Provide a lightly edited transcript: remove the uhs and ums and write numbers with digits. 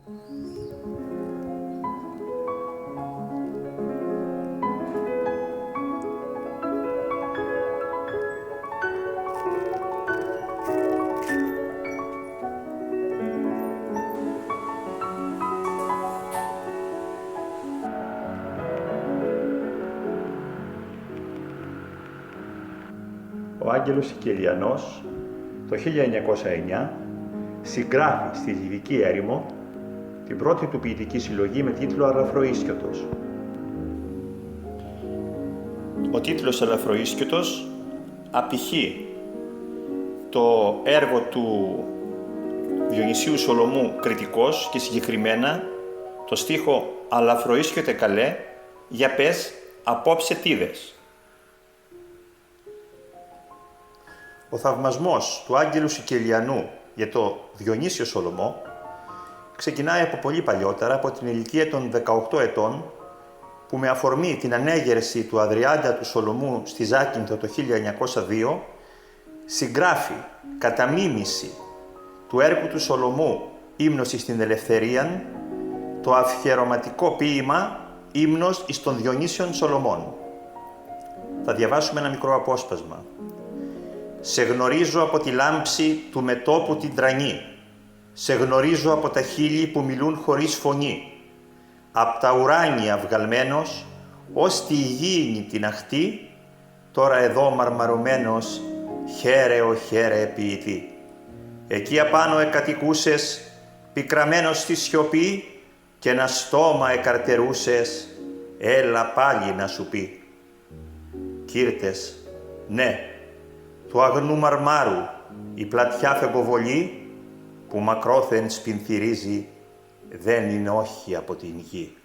Ο Άγγελος Σικελιανός το 1909 συγγράφει στη Λιβική έρημο την πρώτη του ποιητική συλλογή με τίτλο «Αλαφροίσκιωτος». Ο τίτλος «Αλαφροίσκιωτος» απηχεί το έργο του Διονυσίου Σολομού «Κριτικός» και συγκεκριμένα το στίχο «Αλαφροίσκιωτε καλέ, για πες απόψε τίδες». Ο θαυμασμός του Άγγελου Σικελιανού για το Διονύσιο Σολομό ξεκινάει από πολύ παλιότερα, από την ηλικία των 18 ετών, που με αφορμή την ανέγερση του Αδριάντα του Σολομού στη Ζάκυνθο το 1902 συγγράφει κατά μίμηση του έργου του Σολομού «Ύμνος εις την Ελευθερίαν» το αυχαιρωματικό ποίημα «Ύμνος εις των Διονύσιων Σολομών». Θα διαβάσουμε ένα μικρό απόσπασμα. «Σε γνωρίζω από τη λάμψη του μετώπου την τρανή, σε γνωρίζω από τα χείλη που μιλούν χωρίς φωνή, απ' τα ουράνια βγαλμένος, ως τη γήινη την αχτή, τώρα εδώ μαρμαρωμένος, χαίρε ο χαίρε ποιητή. Εκεί απάνω εκατοικούσες, πικραμένος στη σιωπή, και ένα στόμα εκαρτερούσες, έλα πάλι να σου πει. Κύρτες, ναι, του αγνού μαρμάρου η πλατιά φεγκοβολή που μακρόθεν σπινθυρίζει, δεν είναι όχι από την γη.